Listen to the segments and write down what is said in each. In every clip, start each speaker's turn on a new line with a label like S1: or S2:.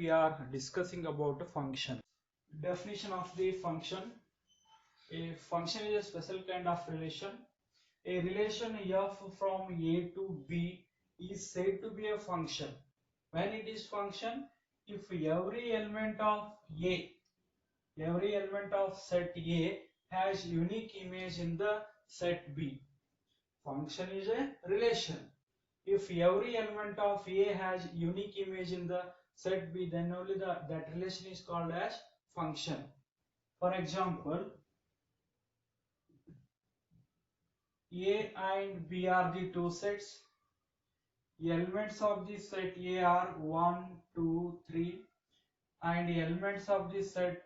S1: we are discussing about a function. Definition of the function. A function is a special kind of relation. A relation f from a to b is said to be a function. When it is function, if every element of set A has unique image in the set B. Function is a relation. If every element of A has unique image in the set B, then only that relation is called as function. For example, A and B are the two sets. The elements of the set A are 1, 2, 3, and the elements of the set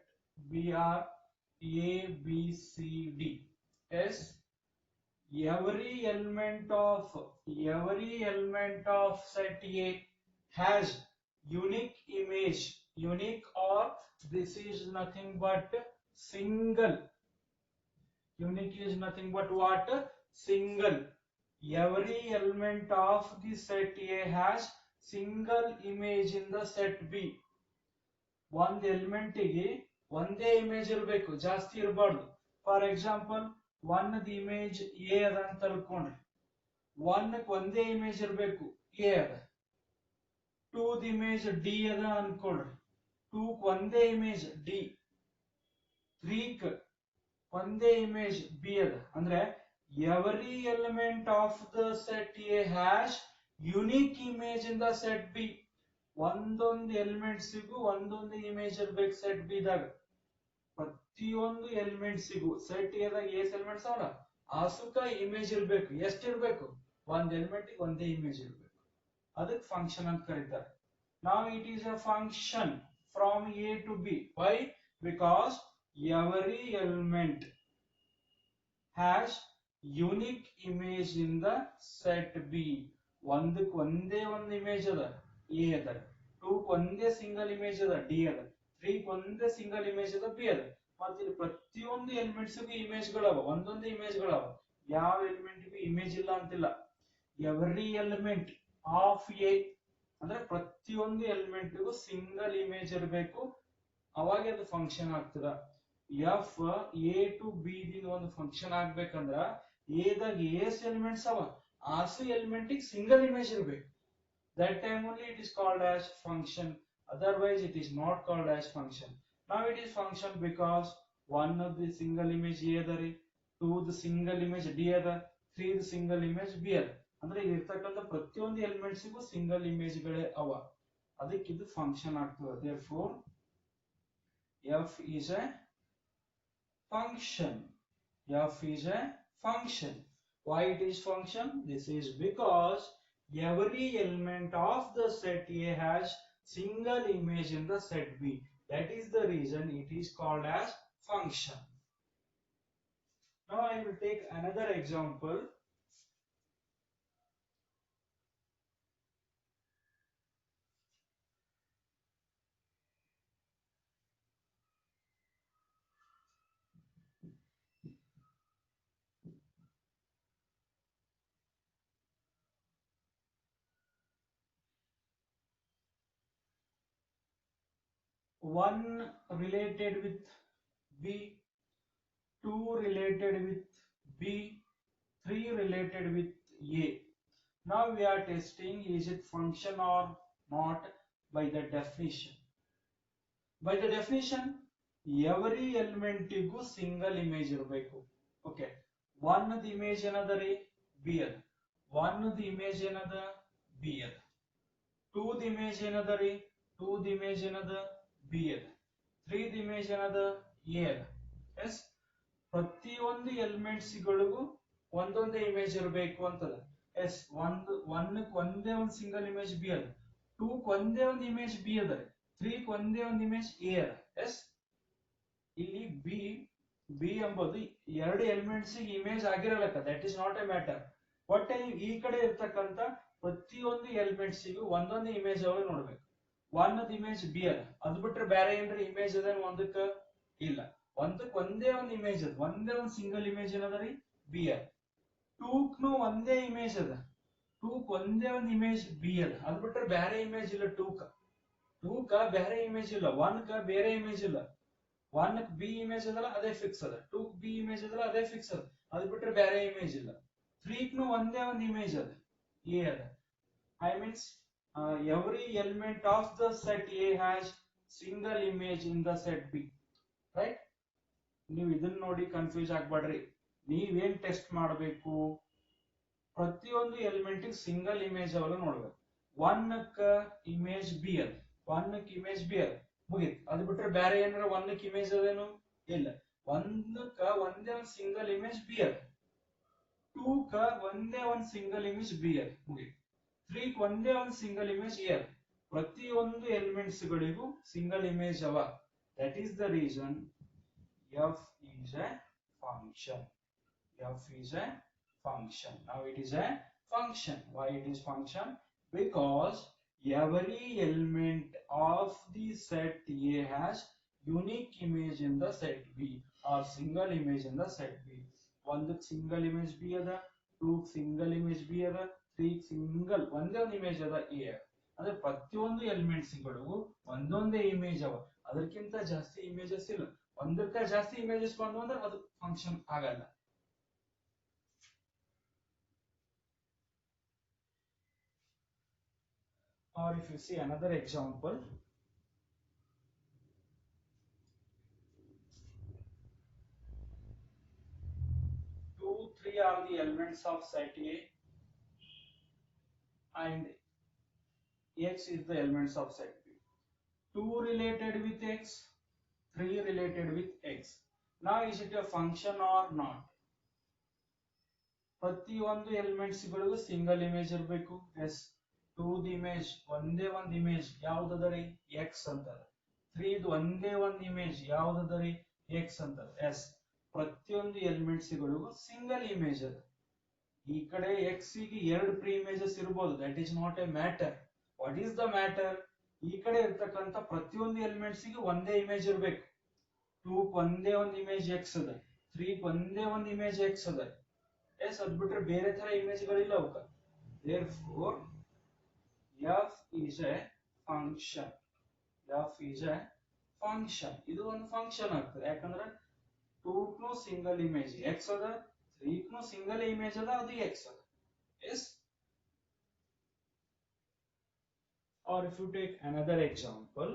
S1: B are A, B, C, D. Yes, every element of set A has unique image. Unique, or this is nothing but single. Unique is nothing but what? Single. Every element of the set A has single image in the set B. ಒಂದು element ಗೆ ಒಂದೇ image ಇರಬೇಕು, ಜಾಸ್ತಿ ಇರಬಾರ್ದು. For example, one the image A ಅದ ಅಂತ ತಿಳ್ಕೊಂಡ್ರಿ, one ಒಂದೇ image ಇರಬೇಕು, ಎ ಅದ. ಟೂ ದಿ ಇಮೇಜ್ ಡಿ ಅದ ಅನ್ಕೊಳ್ರಿ, ಟೂ ಒಂದೇ ಇಮೇಜ್ ಡಿ. ತ್ರೀ ಒಂದೇ ಇಮೇಜ್ ಬಿ ಅದ. ಅಂದ್ರೆ every element of the set A has unique image in the set B. ಒಂದೊಂದು ಎಲಿಮೆಂಟ್ಸಿಗೂ ಒಂದೊಂದು ಇಮೇಜ್ ಇರಬೇಕು ಸೆಟ್ ಬಿ ದಾಗ. ಪ್ರತಿಯೊಂದು ಎಲಿಮೆಂಟ್ಸಿಗೂ ಸೆಟ್ ಎ ದಾಗ ಎಸ್ ಎಲಿಮೆಂಟ್ಸ್ ಅವಲ್ಲ, ಆಸುಕ ಇಮೇಜ್ ಇರಬೇಕು. ಎಷ್ಟಿರ್ಬೇಕು? ಒಂದ್ ಎಲಿಮೆಂಟ್ ಗೆ ಒಂದೇ ಇಮೇಜ್ ಇರಬೇಕು. ಅದಕ್ಕೆ ಫಂಕ್ಷನ್ ಅಂತ ಕರೀತಾರೆ. Now it is a function from A to B. Why? Because every element has unique image in the set B. ಒಂದಕ್ಕೆ ಒಂದೇ ಒಂದು ಇಮೇಜ್ ಅದ, ಎ ಅದ. ಟೂ ಒಂದೇ ಸಿಂಗಲ್ ಇಮೇಜ್ ಅದ, ಡಿ ಅದ. ತ್ರೀ ಒಂದೇ ಸಿಂಗಲ್ ಇಮೇಜ್ ಅದ, ಬಿ ಅದ. ಮತ್ತೆ ಇಲ್ಲಿ ಪ್ರತಿಯೊಂದು ಎಲಿಮೆಂಟ್ಸ್ ಇಮೇಜ್ ಗಳವ, ಒಂದೊಂದೇ ಇಮೇಜ್ ಗಳವ. ಯಾವ ಎಲಿಮೆಂಟ್ ಇಮೇಜ್ ಇಲ್ಲ ಅಂತಿಲ್ಲ. ಎವ್ರಿ ಎಲಿಮೆಂಟ್ ಆಫ್ ಎ ಅಂದ್ರೆ ಪ್ರತಿಯೊಂದು ಎಲಿಮೆಂಟ್ ಸಿಂಗಲ್ ಇಮೇಜ್ ಇರಬೇಕು, ಅವಾಗ ಅದು ಫಂಕ್ಷನ್ ಆಗ್ತದ. ಎಫ್ ಎ ಟು ಬಿ ದಿಂದ ಒಂದು ಫಂಕ್ಷನ್ ಆಗ್ಬೇಕಂದ್ರ ಎದಾಗ ಎಸ್ ಎಲಿಮೆಂಟ್ಸ್ ಅವ, ಆಸು ಎಲಿಮೆಂಟ್ ಸಿಂಗಲ್ ಇಮೇಜ್ ಇರಬೇಕು. That time only it is called as function. Otherwise it is not called as function. Now it is function because one of the single image A adari, two the single image D ada, three the single image B ada. ಅಂದ್ರೆ ಇರ್ತಕ್ಕಂಥ ಪ್ರತಿಯೊಂದು elements ಗೂ single image ಗಳೇ ಅವ, ಅದಕ್ಕೆ ಇದು function ಆಗ್ತದೆ. Therefore f is a function. F is a function. Why it is function? This is because every element of the set A has single image in the set B. That is the reason it is called as function. Now I will take another example. One related with B, two related with B, three related with A. Now we are testing is it function or not by the definition. By the definition, every element ಗೂ single image ಇರಬೇಕು. Okay, one the image ಏನದರಿ B ಅದ, one the image ಏನದ B ಅದ, two the image ಏನದರಿ two the image ಏನದ B ಅದ, three the image ಏನದ A ಅದ. Yes, ಪ್ರತಿಯೊಂದು ಎಲಿಮೆಂಟ್ಸ್ ಗಳಿಗೂ ಒಂದೊಂದೇ ಇಮೇಜ್ ಇರಬೇಕು ಅಂತದ. ಎಸ್, ಒಂದೇ ಒಂದು ಸಿಂಗಲ್ ಇಮೇಜ್ ಬಿ ಅದ, ಟೂ ಒಂದೇ ಒಂದು ಇಮೇಜ್ ಬಿ ಅದ, ತ್ರೀ ಒಂದೇ ಒಂದು ಇಮೇಜ್ ಎ ಅದ. ಎಸ್, ಇಲ್ಲಿ ಬಿ ಎಂಬುದು ಎರಡು ಎಲಿಮೆಂಟ್ಸ್ ಇಮೇಜ್ ಆಗಿರಲಕ್ಕ, that is not a matter. ಒಟ್ಟೆ ಈ ಕಡೆ ಇರ್ತಕ್ಕಂಥ ಪ್ರತಿಯೊಂದು ಎಲಿಮೆಂಟ್ಸ್ ಒಂದೊಂದು ಇಮೇಜ್ ಅವ್ರು ನೋಡ್ಬೇಕು. ಒನ್ ಇಮೇಜ್ ಬಿ ಅದ, ಅದ್ ಬಿಟ್ರೆ ಬೇರೆ ಏನ್ರಿ ಇಮೇಜ್ ಅದ ಒಂದಕ್ಕ ಇಲ್ಲ. ಒಂದಕ್ಕೆ ಒಂದೇ ಒಂದು ಇಮೇಜ್ ಅದ, ಒಂದೇ ಒಂದು ಸಿಂಗಲ್ ಇಮೇಜ್ ಏನದರಿ ಬಿ ಅದ. ಟೂಕ್ನು ಒಂದೇ ಇಮೇಜ್ ಅದ, ಟೂಕ್ ಒಂದೇ ಒಂದು ಇಮೇಜ್ ಬಿ ಅದ, ಅದ್ ಬಿಟ್ರೆ ಬೇರೆ ಇಮೇಜ್ ಇಲ್ಲ. 2 ಕ ಬೇರೆ ಇಮೇಜ್ ಇಲ್ಲ, 1 ಕ ಬೇರೆ ಇಮೇಜ್ ಇಲ್ಲ. 1 ಕ ಬಿ ಇಮೇಜ್ ಅದಲ್ಲ ಅದೇ ಫಿಕ್ಸ್ ಅದ, 2 ಕ ಬಿ ಇಮೇಜ್ ಅದಲ್ಲ ಅದೇ ಫಿಕ್ಸ್ ಅದ, ಅದು ಬಿಟ್ರೆ ಬೇರೆ ಇಮೇಜ್ ಇಲ್ಲ. 3 ಕು ಒಂದೇ ಒಂದು ಇಮೇಜ್ ಅದ, ಎ ಅದ. I means every element of the set A has single image in the set B, right? ನೀವು ಇದನ್ನ ನೋಡಿ ಕನ್ಫ್ಯೂಸ್ ಆಗ್ಬೇಡ್ರಿ. ನೀವೇನ್ ಟೆಸ್ಟ್ ಮಾಡಬೇಕು, ಪ್ರತಿಯೊಂದು ಎಲಿಮೆಂಟ್ ಸಿಂಗಲ್ ಇಮೇಜ್ ಅವಲ್ಲ ನೋಡ್ಬೇಕು. 1 ಕ ಇಮೇಜ್ ಬಿ ಅದ, 1 ಕ ಇಮೇಜ್ ಬಿ ಅದ, ಮುಗೀತು. ಅದು ಬಿಟ್ರೆ ಬೇರೆ ಏನಾರ 1 ಕ ಇಮೇಜ್ ಅದೇನು ಇಲ್ಲ. 1 ಕ ಒಂದೇ ಒಂದು ಸಿಂಗಲ್ ಇಮೇಜ್ ಬಿ ಅದ, 2 ಕ ಒಂದೇ ಒಂದು ಸಿಂಗಲ್ ಇಮೇಜ್ ಬಿ ಅದ, ಮುಗೀತು. 3 ಕ ಒಂದೇ ಒಂದು ಸಿಂಗಲ್ ಇಮೇಜ್ ಎ ಅದ. ಪ್ರತಿಯೊಂದು ಎಲಿಮೆಂಟ್ಸ್ ಗಳಿಗೂ ಸಿಂಗಲ್ ಇಮೇಜ್ ಅವ. That is the reason f is a function. F is a function. Now it is a function. Why it is function? Because every element of the set A has unique image in the set B or single image in the set B. 1 single image B ada, 2 single image B ada, 3 single ಒಂದೇ ಒಂದು image ಅದ A. ಅಂದ್ರೆ ಪ್ರತಿಯೊಂದು elements ಗಳಿಗೂ ಒಂದೊಂದೇ image ಅವ, ಅದಕ್ಕಿಂತ ಜಾಸ್ತಿ ಇಮೇಜಸ್ ಇಲ್ಲ. ಒಂದಕ್ಕೆ ಜಾಸ್ತಿ ಇಮೇಜಸ್ ಬಂದು ಅಂದ್ರೆ ಅದು ಫಂಕ್ಷನ್ ಆಗಲ್ಲ. Or if you see another example, 2, 3 are the elements of set A and X is the elements of set B. 2 related with X, 3 related with X. Now is it a function or not? ಪ್ರತಿಯೊಂದು elements ಗಳಿಗೂ single image ಇರಬೇಕು. S, 2 the image ಒಂದೇ ಒಂದು image ಯಾವ್ದದರಿ X ಅಂತದ. 3 ದು ಒಂದೇ ಒಂದು image ಯಾವ್ದದರಿ X ಅಂತದ. ಎಸ್, ಪ್ರತಿಯೊಂದು ಎಲಿಮೆಂಟ್ಸ್ ಗಳಿಗೂ ಸಿಂಗಲ್ ಇಮೇಜ್ ಅದ. ಈ ಕಡೆ ಎಕ್ಸ್ ಗೆ ಎರಡು ಪ್ರೀ ಇಮೇಜಸ್ ಇರಬಹುದು, that is not a matter. What is the matter? ಈ ಕಡೆ ಇರ್ತಕ್ಕಂಥ ಪ್ರತಿಯೊಂದು ಎಲಿಮೆಂಟ್ಸ್ ಗೆ ಒಂದೇ ಇಮೇಜ್ ಇರಬೇಕು. 2 ಒಂದೇ ಒಂದು ಇಮೇಜ್ ಎಕ್ಸ್ ಅದ, 3 ಒಂದೇ ಒಂದು ಇಮೇಜ್ ಎಕ್ಸ್ ಅದ. ಎಸ್, ಅದು ಬಿಟ್ರೆ ಬೇರೆ ತರ ಇಮೇಜ್ ಗಳಿಲ್ಲ ಅವಕ್ಕ. Therefore f is a function. f is a function. ಇದು ಒಂದು ಫಂಕ್ಷನ್ ಆಗ್ತದೆ. ಯಾಕಂದ್ರೆ 2 ಕು ಸಿಂಗಲ್ ಇಮೇಜ್ x ಅದ, 3 ಕು ಸಿಂಗಲ್ ಇಮೇಜ್ ಅದ, ಅದು x ಅದ. S. Or if you take another example,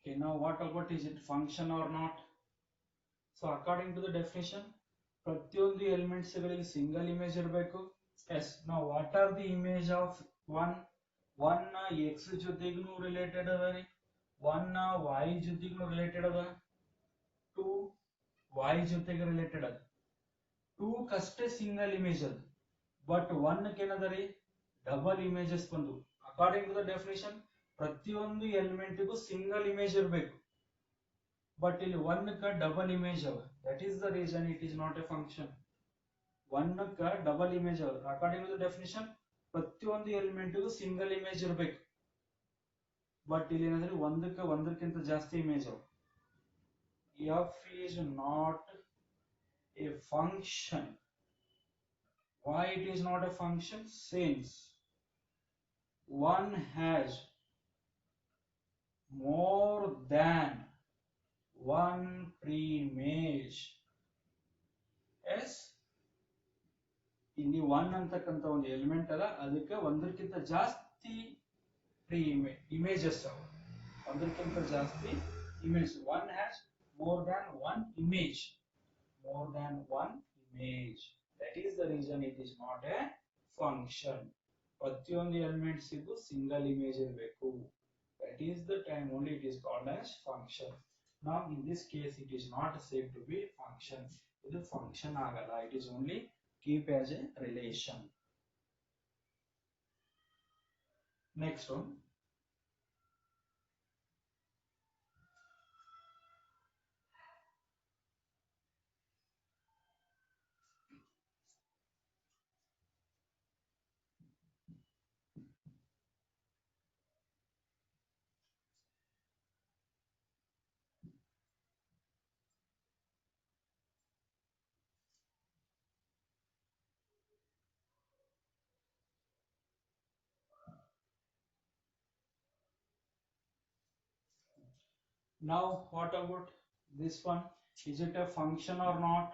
S1: okay, now what about is it function or not? So according to the definition, ಪ್ರತಿಯೊಂದು ಎಲಿಮೆಂಟ್ಸ್ ಗಳಿಗೆ ಸಿಂಗಲ್ ಇಮೇಜ್ ಇರಬೇಕು. Yes, now what are the image of 1? 1 x ಜೊತೆಗೂ related ಅದ ರೀ, 1 y ಜೊತೆಗೂ related ಅದ, 2 y ಜೊತೆಗೆ related ಅದ. 2 ಕಷ್ಟೇ ಸಿಂಗಲ್ ಇಮೇಜ್ ಅದ, ಬಟ್ 1 ಏನದ ರೀ ಡಬಲ್ ಇಮೇಜಸ್ ಬಂದು. ಅಕಾರ್ಡಿಂಗ್ ಟು ದ ಡೆಫಿನೇಷನ್ ಪ್ರತಿಯೊಂದು ಎಲಿಮೆಂಟ್ ಗೂ ಸಿಂಗಲ್ ಇಮೇಜ್ ಇರಬೇಕು, ಬಟ್ ಇಲ್ಲಿ 1 ಕ ಡಬಲ್ ಇಮೇಜ್ ಅವ. That is the reason it is not A function. 1 ಕ ಡಬಲ್ ಇಮೇಜ್ ಅವ. ಅಕಾರ್ಡಿಂಗ್ ಟು ದ ಡೆಫಿನೇಷನ್ ಪ್ರತಿಯೊಂದು ಎಲಿಮೆಂಟ್ ಗೂ ಸಿಂಗಲ್ ಇಮೇಜ್ ಇರಬೇಕು, ಬಟ್ ಇಲ್ಲಿ ಏನಂದ್ರೆ ಒಂದಕ್ಕಿಂತ ಜಾಸ್ತಿ ಇಮೇಜ್ ಅವ. f is not a function. Why it is not a function? Since 1 has more than one pre-image. Yes, ಇಲ್ಲಿ 1 ಅಂತಕ್ಕಂಥ ಒಂದು ಎಲಿಮೆಂಟ್ ಅದ, ಅದಕ್ಕೆ ಒಂದಕ್ಕಿಂತ ಜಾಸ್ತಿ ಪ್ರೀ ಇಮೇಜಸ್ ಅವ. ಒಂದಕ್ಕಿಂತ ಜಾಸ್ತಿ image. 1 has more than one image. More than one image. That is the reason it is not a function. ಪ್ರತಿಯೊಂದು ಎಲಿಮೆಂಟ್ಸ್ ಇಗೂ ಸಿಂಗಲ್ ಇಮೇಜ್ ಇರಬೇಕು. That is the time only it is called as function. Now in this case it is not said to be function. ಇದು function ಆಗಲ್ಲ. It is only keep as a relation. Next one. Now what about this one? Is it a function or not?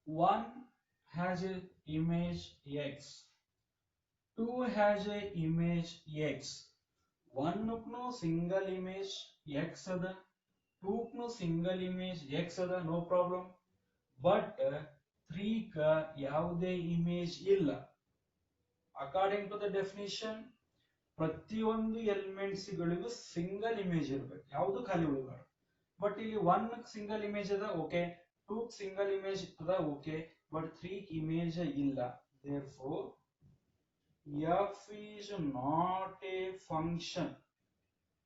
S1: One has a image x, two has a image x. One no single image x ada, two no single image x ada, no problem. But three ka ಯಾವುದೇ image ಇಲ್ಲ. According to the definition, ಪ್ರತಿಯೊಂದು elements ಗಳಿಗೂ single image ಇರಬೇಕು, ಯಾವುದು ಖಾಲಿ ಉಳಿಬಾರ್ದು. But ಇಲ್ಲಿ one single image ಅದ, okay. Two single image ಅದ, ಓಕೆ. ಬಟ್ ತ್ರೀ ಇಮೇಜ್ ಇಲ್ಲ. therefore f is not a function.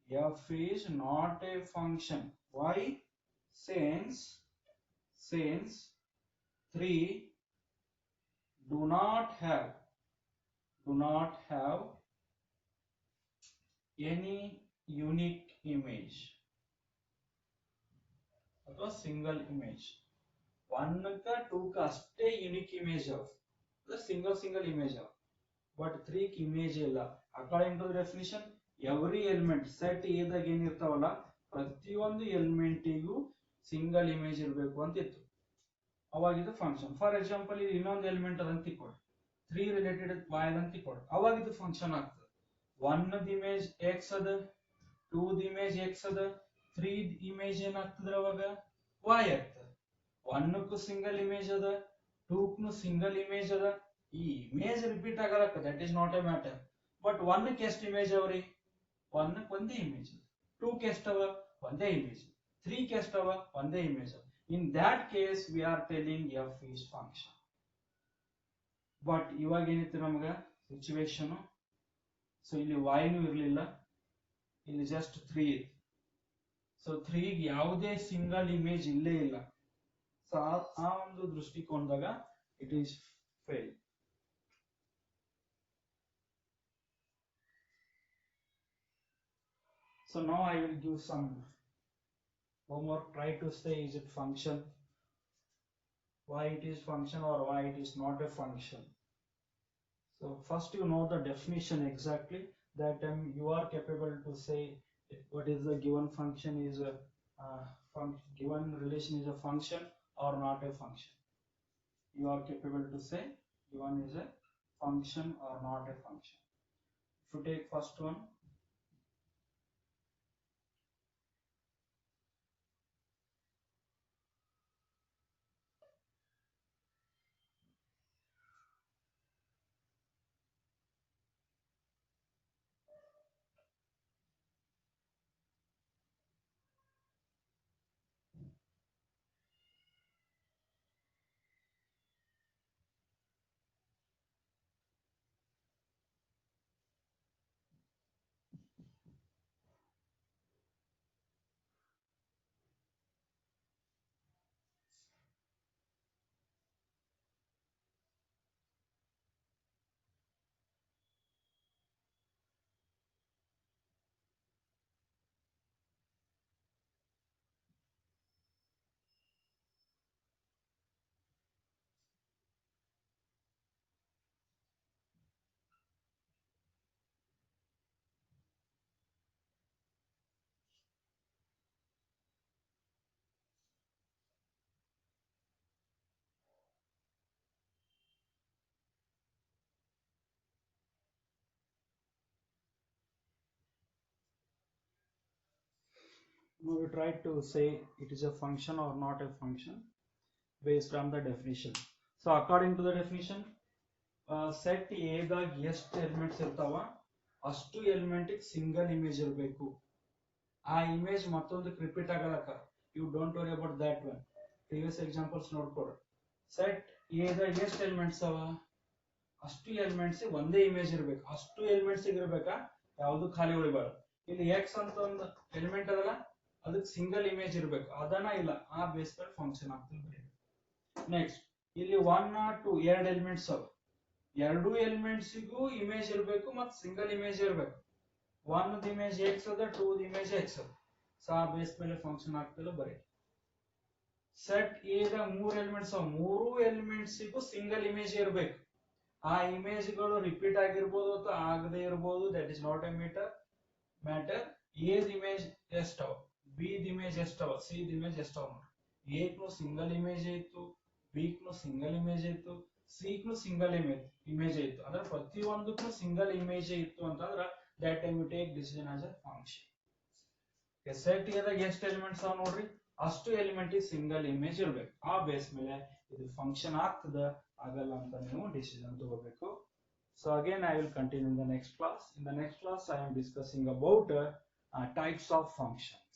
S1: F is not a function. Why? Since 3 do not have any unique image ಅಥವಾ single image. 1 का 2 का ಅಷ್ಟೇ unique image ಅವ, single image ಅವ. But 3 image ಇಲ್ಲ. According to the definition, every element set A ದಾಗ ಏನಿರ್ತಾವಲ್ಲ, ಪ್ರತಿಯೊಂದು ಎಲಿಮೆಂಟಿಗೂ ಸಿಂಗಲ್ ಇಮೇಜ್ ಇರಬೇಕು ಅಂತ ಇತ್ತು. ಅವಾಗ ಇದು ಫಂಕ್ಷನ್. ಫಾರ್ ಎಕ್ಸಾಂಪಲ್, ಇದು ಇನ್ನೊಂದು ಎಲಿಮೆಂಟ್ ಅದಂತ ತಿಳ್ಕೊಳ್ಳಿ, 3 ರಿಲೇಟೆಡ್ y ಅಂತ ತಿಳ್ಕೊಳ್ಳಿ. ಅವಾಗ ಇದು ಫಂಕ್ಷನ್ ಆಗ್ತದೆ. 1 ದ ಇಮೇಜ್ x ಅದ, 2 ದ ಇಮೇಜ್ x ಅದ, 3 ದ ಇಮೇಜ್ ಏನಾಗ್ತದೆ ಅವಾಗ y ಆಗ್ತದೆ. 1 ಕ್ಕೂ ಸಿಂಗಲ್ ಇಮೇಜ್ ಅದ, 2 ಕ್ಕೂ ಸಿಂಗಲ್ ಇಮೇಜ್ ಅದ. ಈ ಇಮೇಜ್ ರಿಪೀಟ್ ಆಗಲಕ್ಕ, that is not a matter. But 1 ಕ್ಕೆ ಎಷ್ಟು ಇಮೇಜ್ ಅವರಿ? 1 ಕ್ಕೆ ಒಂದೇ ಇಮೇಜ್. 2 ಕ್ಕೆ ಎಷ್ಟವ? ಒಂದೇ ಇಮೇಜ್. 3 ಕ್ಕೆ ಎಷ್ಟವ? ಒಂದೇ image. In that case we are telling f is function. But ಇವಾಗ ಏನಿತ್ತು ನಮ್ಗೆ ಸಿಚುವೇಶನ್, ಸೊ ಇಲ್ಲಿ y ನು ಇರಲಿಲ್ಲ, ಇಲ್ಲಿ ಜಸ್ಟ್ 3 ಇತ್ತು. ಸೊ 3 ಗೆ ಯಾವುದೇ ಸಿಂಗಲ್ ಇಮೇಜ್ ಇಲ್ಲೇ ಇಲ್ಲ. ಸೊ ಆ ಒಂದು ದೃಷ್ಟಿಕೋನದಾಗ it is fail. So now I will give some homework. Try to say, is it function, why it is function, or why it is not a function. So first you know the definition exactly, that time you are capable to say what is the given function is a given relation is a function or not a function. You are capable to say given is a function or not a function. If you take first one, now we try to say it is a function or not a function based on the definition. So according to the definition, set A ದಾಗ ಎಷ್ಟು elements ಇರ್ತಾವ ಅಷ್ಟು element single image ಇರಬೇಕು. ಆ image ಮತ್ತೊಂದಕ್ಕೆ repeat ಆಗಲಕ್ಕ, you don't worry about that one. Previous examples ನೋಡ್ಕೊಡ್ರಿ. Set A ದಾಗ ಎಷ್ಟು ಎಲಿಮೆಂಟ್ಸ್ ಅವ? ಅಷ್ಟು ಎಲಿಮೆಂಟ್ಸ್ ಒಂದೇ ಇಮೇಜ್ ಇರಬೇಕು, ಅಷ್ಟು ಎಲಿಮೆಂಟ್ಸ್ ಇರಬೇಕಾ, ಯಾವುದು ಖಾಲಿ ಉಳಿಬಾರ್ದು. ಇಲ್ಲಿ ಎಕ್ಸ್ ಅಂತ ಒಂದು ಎಲಿಮೆಂಟ್ ಅದಲ್ಲ, ಅದಕ್ಕೆ ಸಿಂಗಲ್ ಇಮೇಜ್ ಇರಬೇಕು, ಅದನ್ನ ಇಲ್ಲ, ಆ ಬೇಸ್ ಮೇಲೆ ಫಂಕ್ಷನ್ ಆಗ್ತದೆ. ನೆಕ್ಸ್ಟ್ ಇಲ್ಲಿ 1 or 2 ಎರಡು ಎಲಿಮೆಂಟ್ಸ್ ಅವ, ಎರಡು ಎಲಿಮೆಂಟ್ಸಿಗೂ ಇಮೇಜ್ ಇರಬೇಕು ಮತ್ತು ಸಿಂಗಲ್ ಇಮೇಜ್ ಇರಬೇಕು. 1 ಇಮೇಜ್ ಎಕ್ಸ್ ಅದ, 2 ಇಮೇಜ್ ಎಕ್ಸ್ ಅದ, ಸೊ ಆ ಬೇಸ್ ಮೇಲೆ ಫಂಕ್ಷನ್ ಆಗ್ತಿಲ್ಲ ಬರೀ. ಸೆಟ್ ಎ ದ 3 ಎಲಿಮೆಂಟ್ಸ್ ಅವ, 3 ಎಲಿಮೆಂಟ್ಸಿಗೂ ಸಿಂಗಲ್ ಇಮೇಜ್ ಇರಬೇಕು. ಆ ಇಮೇಜ್ಗಳು ರಿಪೀಟ್ ಆಗಿರ್ಬೋದು ಅಥವಾ ಆಗದೆ ಇರಬಹುದು, that is not a matter. A image ಎಷ್ಟವ, ಬಿ ಇಮೇಜ್ ಎಷ್ಟವ, ಸಿ ಇಮೇಜ್ ಎಷ್ಟವ ನೋಡಿ. ಎ ಗೂ ಸಿಂಗಲ್ ಇಮೇಜ್ ಇತ್ತು, ಬಿ ಗೂ ಸಿಂಗಲ್ ಇಮೇಜ್ ಇತ್ತು, ಸಿ ಗೂ ಸಿಂಗಲ್ ಇಮೇಜ್ ಇತ್ತು. ಅಂದ್ರೆ ಪ್ರತಿಯೊಂದಕ್ಕೂ ಸಿಂಗಲ್ ಇಮೇಜ್ ಇತ್ತು ಅಂತಂದ್ರೆ that time you take decision as a function. Set A ದಾಗ ಎಷ್ಟು ಎಲಿಮೆಂಟ್ಸ್ ಅವ ನೋಡ್ರಿ, ಅಷ್ಟು ಎಲಿಮೆಂಟ್ ಸಿಂಗಲ್ ಇಮೇಜ್ ಇರಬೇಕು. ಆ ಬೇಸ್ ಮೇಲೆ ಇದು ಫಂಕ್ಷನ್ ಆಗ್ತದ ಆಗಲ್ಲ ಅಂತ ನೀವು ಡಿಸಿಷನ್ ತಗೋಬೇಕು. So again I will continue in the next class. In the next class I am discussing about types of functions.